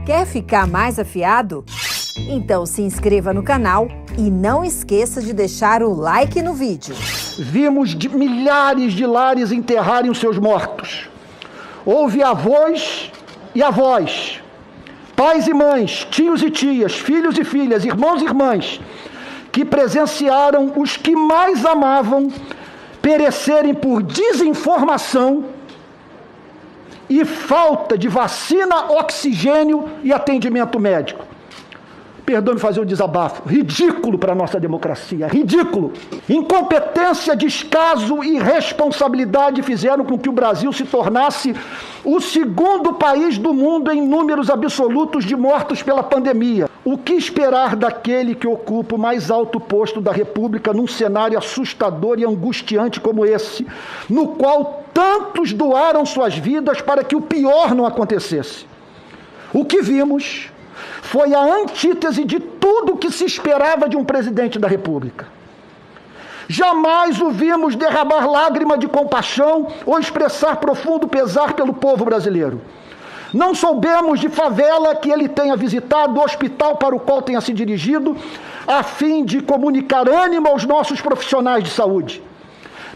Quer ficar mais afiado? Então se inscreva no canal e não esqueça de deixar o like no vídeo. Vimos milhares de lares enterrarem os seus mortos. Houve avós e avós, pais e mães, tios e tias, filhos e filhas, irmãos e irmãs, que presenciaram os que mais amavam perecerem por desinformação e falta de vacina, oxigênio e atendimento médico. Perdoe-me fazer um desabafo. Ridículo para a nossa democracia. Ridículo. Incompetência, descaso e irresponsabilidade fizeram com que o Brasil se tornasse o segundo país do mundo em números absolutos de mortos pela pandemia. O que esperar daquele que ocupa o mais alto posto da República num cenário assustador e angustiante como esse, no qual tantos doaram suas vidas para que o pior não acontecesse? O que vimos foi a antítese de tudo que se esperava de um presidente da República. Jamais o vimos derramar lágrima de compaixão ou expressar profundo pesar pelo povo brasileiro. Não soubemos de favela que ele tenha visitado, hospital para o qual tenha se dirigido, a fim de comunicar ânimo aos nossos profissionais de saúde.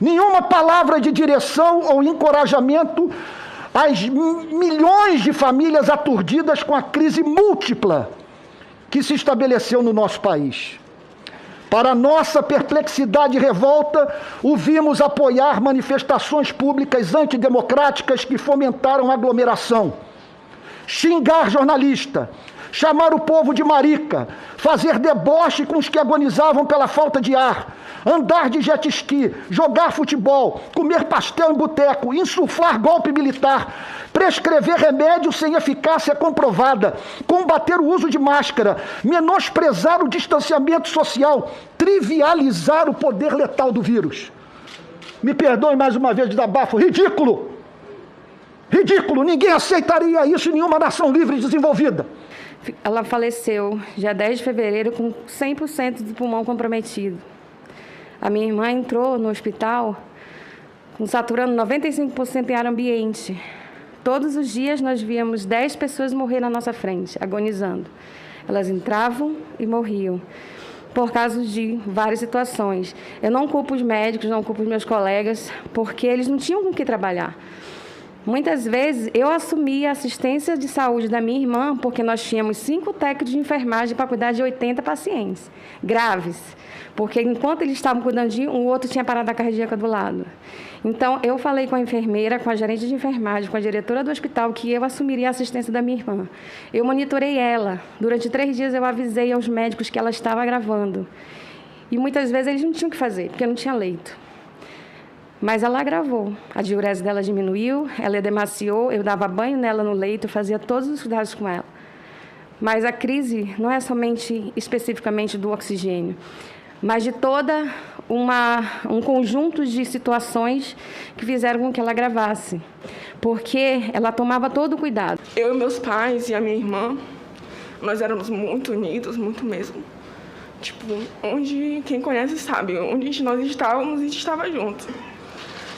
Nenhuma palavra de direção ou encorajamento às milhões de famílias aturdidas com a crise múltipla que se estabeleceu no nosso país. Para nossa perplexidade e revolta, o vimos apoiar manifestações públicas antidemocráticas que fomentaram aglomeração, xingar jornalista, chamar o povo de marica, fazer deboche com os que agonizavam pela falta de ar, andar de jet ski, jogar futebol, comer pastel em boteco, insuflar golpe militar, prescrever remédio sem eficácia comprovada, combater o uso de máscara, menosprezar o distanciamento social, trivializar o poder letal do vírus. Me perdoe mais uma vez de desabafo. Ridículo! Ridículo! Ninguém aceitaria isso em nenhuma nação livre e desenvolvida. Ela faleceu dia 10 de fevereiro com 100% do pulmão comprometido. A minha irmã entrou no hospital saturando 95% em ar ambiente. Todos os dias nós víamos 10 pessoas morrer na nossa frente, agonizando. Elas entravam e morriam por causa de várias situações. Eu não culpo os médicos, não culpo os meus colegas, porque eles não tinham com o que trabalhar. Muitas vezes eu assumi a assistência de saúde da minha irmã porque nós tínhamos 5 técnicos de enfermagem para cuidar de 80 pacientes graves, porque enquanto eles estavam cuidando de um, o outro tinha parada cardíaca do lado. Então, eu falei com a enfermeira, com a gerente de enfermagem, com a diretora do hospital, que eu assumiria a assistência da minha irmã. Eu monitorei ela. Durante 3 dias, eu avisei aos médicos que ela estava agravando. E muitas vezes eles não tinham o que fazer, porque não tinha leito. Mas ela agravou. A diurese dela diminuiu, ela edemaciou, eu dava banho nela no leito, fazia todos os cuidados com ela. Mas a crise não é somente especificamente do oxigênio, mas de toda um conjunto de situações que fizeram com que ela agravasse, porque ela tomava todo o cuidado. Eu e meus pais e a minha irmã, nós éramos muito unidos, muito mesmo. Tipo, onde, quem conhece sabe, onde nós estávamos, a gente estava junto.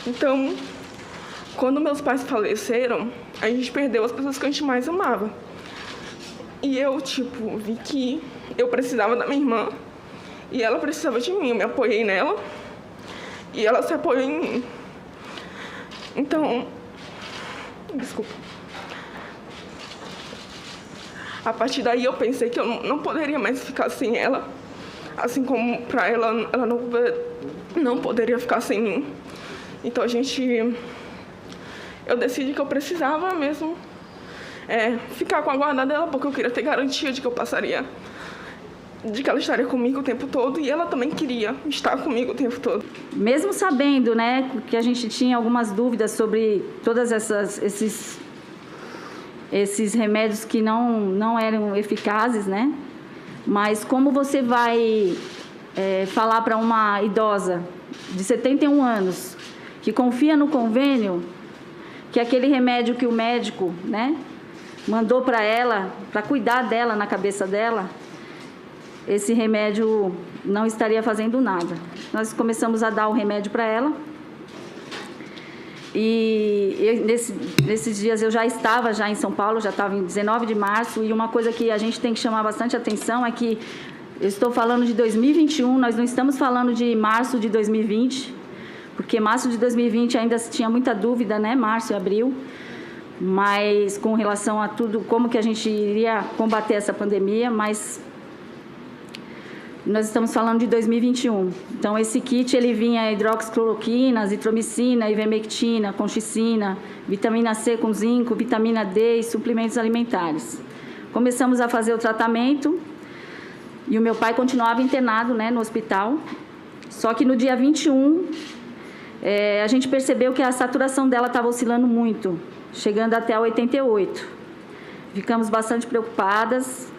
Então, quando meus pais faleceram, a gente perdeu as pessoas que a gente mais amava. E eu, vi que eu precisava da minha irmã e ela precisava de mim. Eu me apoiei nela e ela se apoiou em mim. Então, desculpa. A partir daí eu pensei que eu não poderia mais ficar sem ela, assim como para ela não poderia ficar sem mim. Então eu decidi que eu precisava mesmo ficar com a guarda dela, porque eu queria ter garantia de que de que ela estaria comigo o tempo todo, e ela também queria estar comigo o tempo todo. Mesmo sabendo, que a gente tinha algumas dúvidas sobre todas esses remédios que não eram eficazes, mas como você vai falar para uma idosa de 71 anos que confia no convênio, que aquele remédio que o médico, mandou para ela, para cuidar dela, na cabeça dela, esse remédio não estaria fazendo nada. Nós começamos a dar o remédio para ela E nesses dias eu já estava em São Paulo, já estava em 19 de março, e uma coisa que a gente tem que chamar bastante atenção é que eu estou falando de 2021, nós não estamos falando de março de 2020, porque março de 2020 ainda tinha muita dúvida, né? Março e abril, mas com relação a tudo, como que a gente iria combater essa pandemia, mas nós estamos falando de 2021. Então, esse kit, ele vinha hidroxicloroquina, azitromicina, ivermectina, colchicina, vitamina C com zinco, vitamina D e suplementos alimentares. Começamos a fazer o tratamento e o meu pai continuava internado, né, no hospital. Só que no dia 21, a gente percebeu que a saturação dela estava oscilando muito, chegando até 88. Ficamos bastante preocupadas.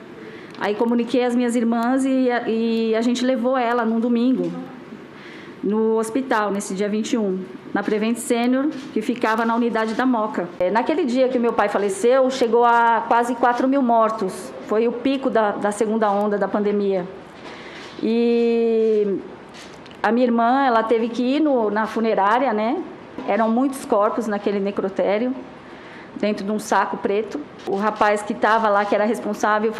Aí comuniquei às minhas irmãs e a gente levou ela num domingo no hospital, nesse dia 21, na Prevent Senior, que ficava na unidade da Moca. Naquele dia que meu pai faleceu, chegou a quase 4.000 mortos. Foi o pico da segunda onda da pandemia. E a minha irmã, ela teve que ir na funerária, né? Eram muitos corpos naquele necrotério, dentro de um saco preto. O rapaz que estava lá, que era responsável,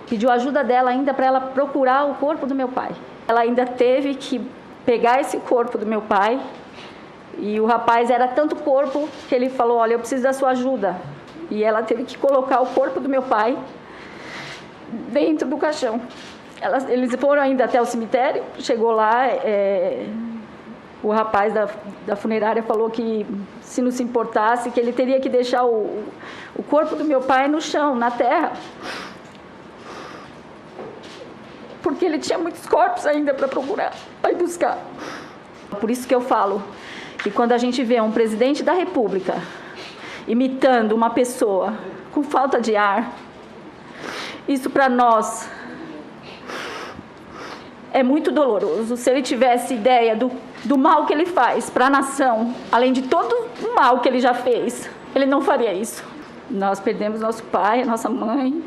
pediu ajuda dela ainda para ela procurar o corpo do meu pai. Ela ainda teve que pegar esse corpo do meu pai, e o rapaz era tanto corpo que ele falou, olha, eu preciso da sua ajuda. E ela teve que colocar o corpo do meu pai dentro do caixão. Eles foram ainda até o cemitério, chegou lá, o rapaz da funerária falou que, se não se importasse, que ele teria que deixar o corpo do meu pai no chão, na terra, porque ele tinha muitos corpos ainda para procurar, para ir buscar. Por isso que eu falo que quando a gente vê um presidente da República imitando uma pessoa com falta de ar, isso para nós é muito doloroso. Se ele tivesse ideia do mal que ele faz para a nação, além de todo o mal que ele já fez, ele não faria isso. Nós perdemos nosso pai, nossa mãe,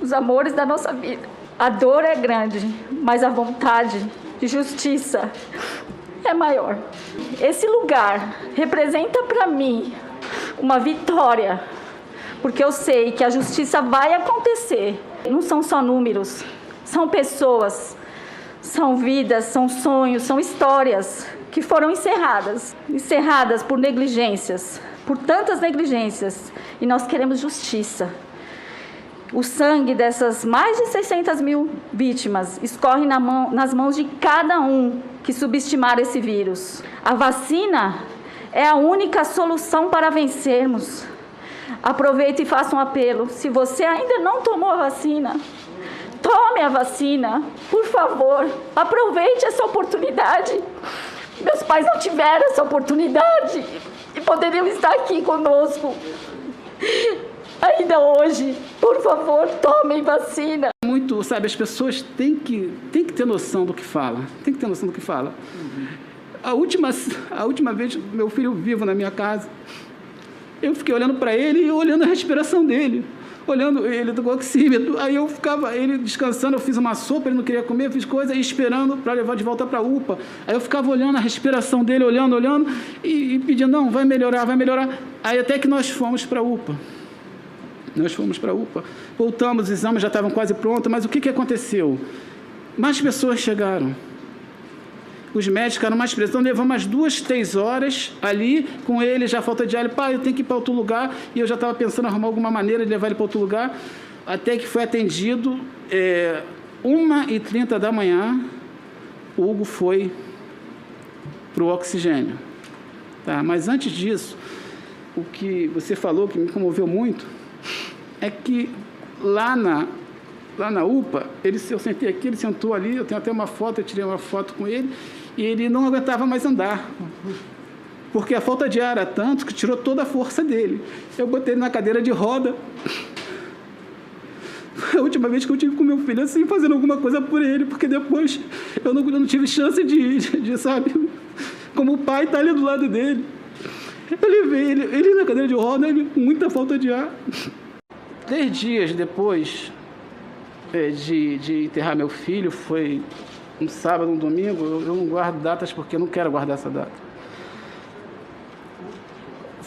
os amores da nossa vida. A dor é grande, mas a vontade de justiça é maior. Esse lugar representa para mim uma vitória, porque eu sei que a justiça vai acontecer. Não são só números, são pessoas, são vidas, são sonhos, são histórias que foram encerradas por negligências, por tantas negligências, e nós queremos justiça. O sangue dessas mais de 600.000 vítimas escorre nas mãos de cada um que subestimar esse vírus. A vacina é a única solução para vencermos. Aproveite e faça um apelo. Se você ainda não tomou a vacina, tome a vacina, por favor. Aproveite essa oportunidade. Meus pais não tiveram essa oportunidade e poderiam estar aqui conosco ainda hoje. Por favor, tomem vacina. Muito, sabe, as pessoas têm que ter noção do que fala. Tem que ter noção do que fala. A última vez, meu filho vivo na minha casa, eu fiquei olhando para ele e olhando a respiração dele, olhando ele do oxímetro. Aí eu ficava, ele descansando, eu fiz uma sopa, ele não queria comer, eu fiz coisa e esperando para levar de volta para a UPA. Aí eu ficava olhando a respiração dele, olhando e pedindo, não, vai melhorar. Aí até que nós fomos para a UPA. Voltamos, os exames já estavam quase prontos, mas o que aconteceu? Mais pessoas chegaram. Os médicos ficaram mais presos. Então, levamos umas 2, 3 horas ali com ele, já falta de ar. Ele, pai, eu tenho que ir para outro lugar. E eu já estava pensando em arrumar alguma maneira de levar ele para outro lugar. Até que foi atendido, 1h30 da manhã, o Hugo foi para o oxigênio. Tá? Mas antes disso, o que você falou, que me comoveu muito, é que lá na UPA, eu sentei aqui, ele sentou ali, eu tenho até uma foto, eu tirei uma foto com ele, e ele não aguentava mais andar, porque a falta de ar era tanto que tirou toda a força dele. Eu botei ele na cadeira de roda. Foi a última vez que eu tive com meu filho assim, fazendo alguma coisa por ele, porque depois eu não tive chance de sabe, como o pai está ali do lado dele. Eu levei ele na cadeira de roda, ele com muita falta de ar. 3 dias depois de enterrar meu filho, foi um sábado, um domingo, eu não guardo datas porque eu não quero guardar essa data.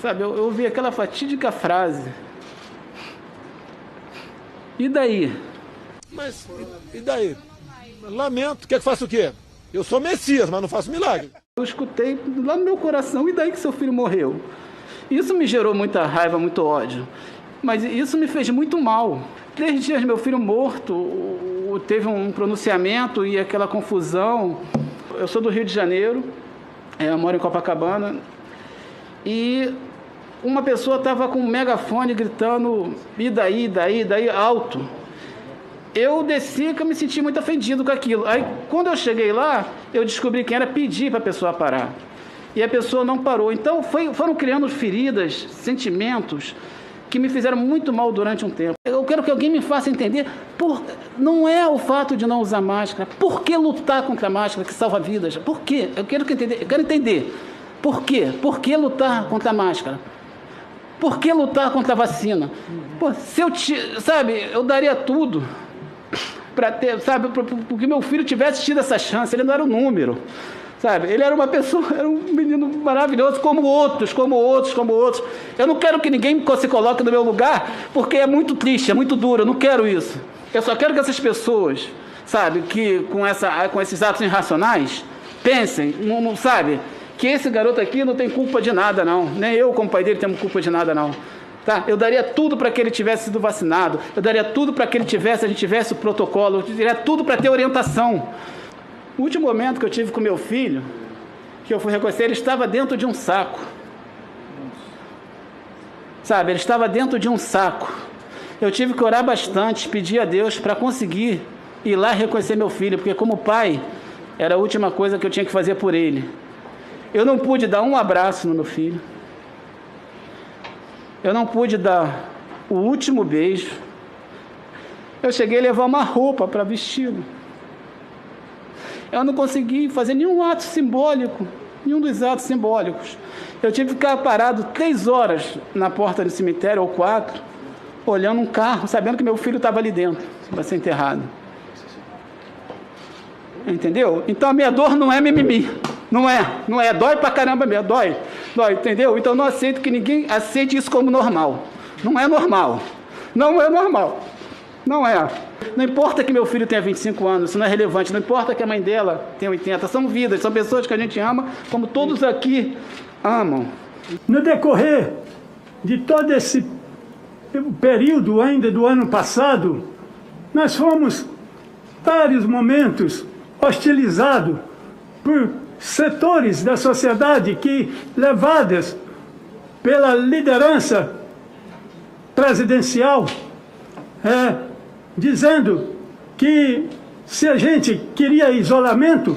sabe, eu ouvi aquela fatídica frase. E daí? Mas, e daí? Lamento, quer que faça o quê? Eu sou Messias, mas não faço milagre. Eu escutei lá no meu coração, e daí que seu filho morreu? Isso me gerou muita raiva, muito ódio. Mas isso me fez muito mal. 3 dias meu filho morto, teve um pronunciamento e aquela confusão. Eu sou do Rio de Janeiro, eu moro em Copacabana, e uma pessoa estava com um megafone gritando, e daí, alto. Eu desci, que eu me senti muito ofendido com aquilo. Aí, quando eu cheguei lá, eu descobri quem era, pedi para a pessoa parar. E a pessoa não parou. Então, foram criando feridas, sentimentos, que me fizeram muito mal durante um tempo. Eu quero que alguém me faça entender, não é o fato de não usar máscara. Por que lutar contra a máscara que salva vidas? Por quê? Eu quero entender. Por quê? Por que lutar contra a máscara? Por que lutar contra a vacina? Pô, eu daria tudo para ter, porque meu filho tivesse tido essa chance. Ele não era um número, sabe? Ele era uma pessoa, era um menino maravilhoso, como outros. Eu não quero que ninguém se coloque no meu lugar, porque é muito triste, é muito duro. Eu não quero isso. Eu só quero que essas pessoas, sabe, que com esses atos irracionais, pensem, não sabe, que esse garoto aqui não tem culpa de nada, não. Nem eu, como pai dele, temos culpa de nada, não. Tá? Eu daria tudo para que ele tivesse sido vacinado. Eu daria tudo para que a gente tivesse o protocolo. Eu daria tudo para ter orientação. O último momento que eu tive com meu filho, que eu fui reconhecer, ele estava dentro de um saco. Sabe, ele estava dentro de um saco. Eu tive que orar bastante, pedir a Deus para conseguir ir lá reconhecer meu filho, porque como pai, era a última coisa que eu tinha que fazer por ele. Eu não pude dar um abraço no meu filho. Eu não pude dar o último beijo. Eu cheguei a levar uma roupa para vesti-lo. Eu não consegui fazer nenhum ato simbólico, nenhum dos atos simbólicos. Eu tive que ficar parado 3 horas na porta do cemitério, ou 4, olhando um carro, sabendo que meu filho estava ali dentro, para ser enterrado. Entendeu? Então a minha dor não é mimimi. Não é. Dói pra caramba mesmo, dói, entendeu? Então não aceito que ninguém aceite isso como normal. Não é normal. Não é. Não importa que meu filho tenha 25 anos, isso não é relevante. Não importa que a mãe dela tenha 80. São vidas, são pessoas que a gente ama, como todos aqui amam. No decorrer de todo esse período ainda do ano passado, nós fomos, vários momentos, hostilizados por setores da sociedade que, levadas pela liderança presidencial, dizendo que se a gente queria isolamento,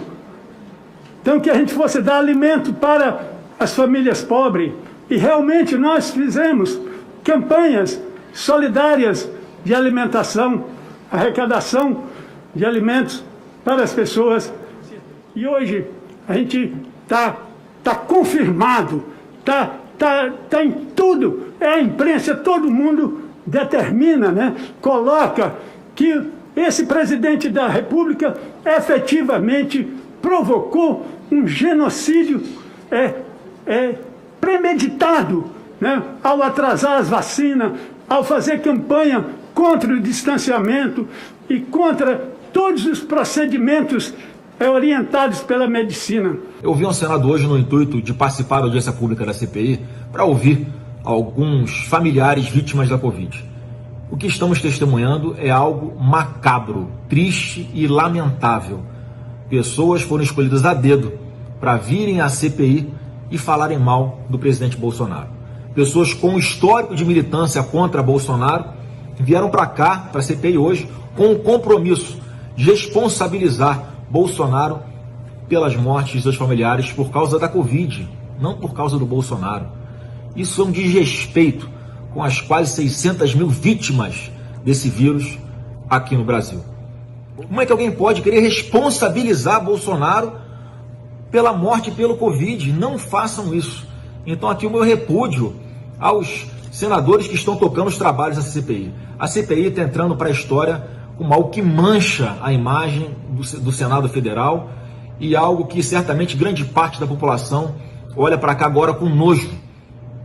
então que a gente fosse dar alimento para as famílias pobres. E realmente nós fizemos campanhas solidárias de alimentação, arrecadação de alimentos para as pessoas. E hoje a gente tá confirmado, tá em tudo, a imprensa, todo mundo determina, né? Coloca que esse presidente da República efetivamente provocou um genocídio premeditado, né? Ao atrasar as vacinas, ao fazer campanha contra o distanciamento e contra todos os procedimentos orientados pela medicina. Eu vi um Senado hoje no intuito de participar da audiência pública da CPI para ouvir alguns familiares vítimas da Covid. O que estamos testemunhando é algo macabro, triste e lamentável. Pessoas foram escolhidas a dedo para virem à CPI e falarem mal do presidente Bolsonaro. Pessoas com histórico de militância contra Bolsonaro vieram para cá, para a CPI hoje, com o compromisso de responsabilizar Bolsonaro pelas mortes dos familiares por causa da Covid, não por causa do Bolsonaro. Isso é um desrespeito com as quase 600 mil vítimas desse vírus aqui no Brasil. Como é que alguém pode querer responsabilizar Bolsonaro pela morte pelo Covid? Não façam isso. Então aqui o meu repúdio aos senadores que estão tocando os trabalhos da CPI. A CPI está entrando para a história como algo que mancha a imagem do Senado Federal e algo que certamente grande parte da população olha para cá agora com nojo.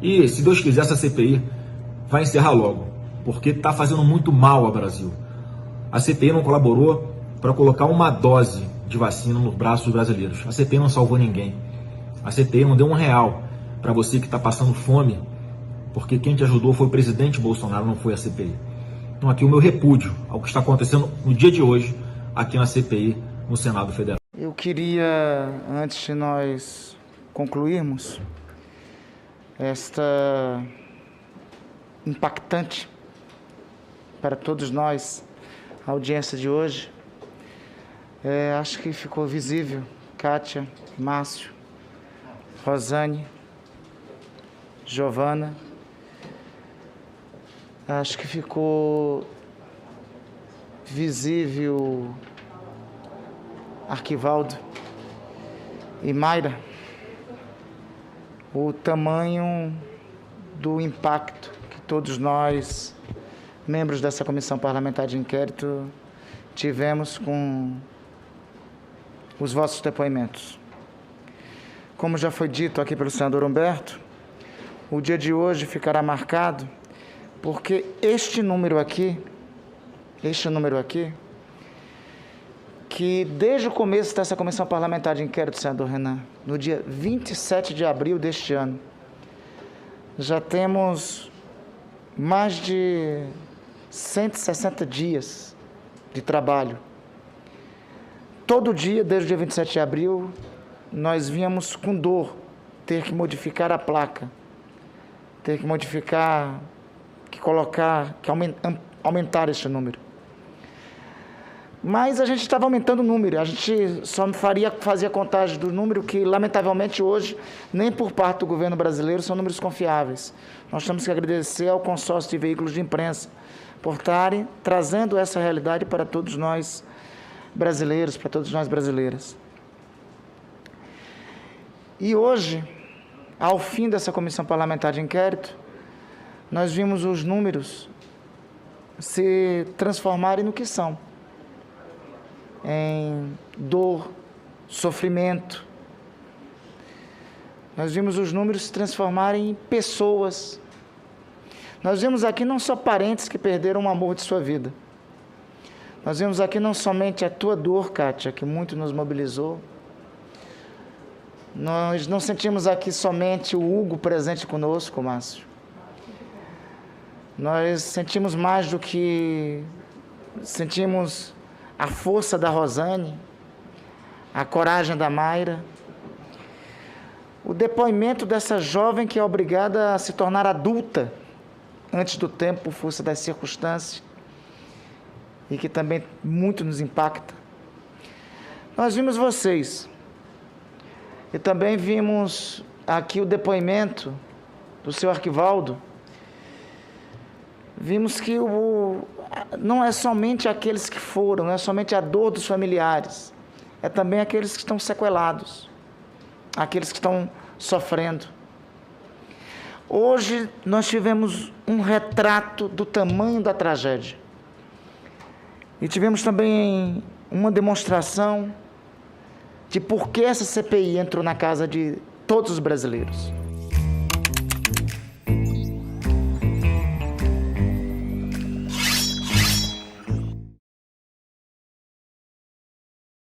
E, se Deus quiser, essa CPI vai encerrar logo, porque está fazendo muito mal ao Brasil. A CPI não colaborou para colocar uma dose de vacina nos braços dos brasileiros. A CPI não salvou ninguém. A CPI não deu R$1 para você que está passando fome, porque quem te ajudou foi o presidente Bolsonaro, não foi a CPI. Então aqui o meu repúdio ao que está acontecendo no dia de hoje, aqui na CPI, no Senado Federal. Eu queria, antes de nós concluirmos esta impactante para todos nós, a audiência de hoje, acho que ficou visível, Kátia, Márcio, Rosane, Giovana, acho que ficou visível Arquivaldo e Mayra, o tamanho do impacto que todos nós, membros dessa comissão parlamentar de inquérito, tivemos com os vossos depoimentos. Como já foi dito aqui pelo senador Humberto, o dia de hoje ficará marcado porque este número aqui, que desde o começo dessa comissão parlamentar de inquérito, senador Renan, no dia 27 de abril deste ano, já temos mais de 160 dias de trabalho. Todo dia, desde o dia 27 de abril, nós víamos com dor ter que modificar a placa, ter que modificar, aumentar este número. Mas a gente estava aumentando o número, a gente só fazia contagem do número que, lamentavelmente, hoje, nem por parte do governo brasileiro, são números confiáveis. Nós temos que agradecer ao consórcio de veículos de imprensa por estarem trazendo essa realidade para todos nós brasileiros, para todas nós brasileiras. E hoje, ao fim dessa comissão parlamentar de inquérito, nós vimos os números se transformarem no que são. Em dor, sofrimento. Nós vimos os números se transformarem em pessoas. Nós vimos aqui não só parentes que perderam o amor de sua vida. Nós vimos aqui não somente a tua dor, Kátia, que muito nos mobilizou. Nós não sentimos aqui somente o Hugo presente conosco, Márcio. Nós sentimos mais do que... Sentimos a força da Rosane, a coragem da Mayra, o depoimento dessa jovem que é obrigada a se tornar adulta antes do tempo, por força das circunstâncias, e que também muito nos impacta. Nós vimos vocês, e também vimos aqui o depoimento do seu Arquivaldo. Vimos que não é somente aqueles que foram, não é somente a dor dos familiares, é também aqueles que estão sequelados, aqueles que estão sofrendo. Hoje nós tivemos um retrato do tamanho da tragédia e tivemos também uma demonstração de por que essa CPI entrou na casa de todos os brasileiros.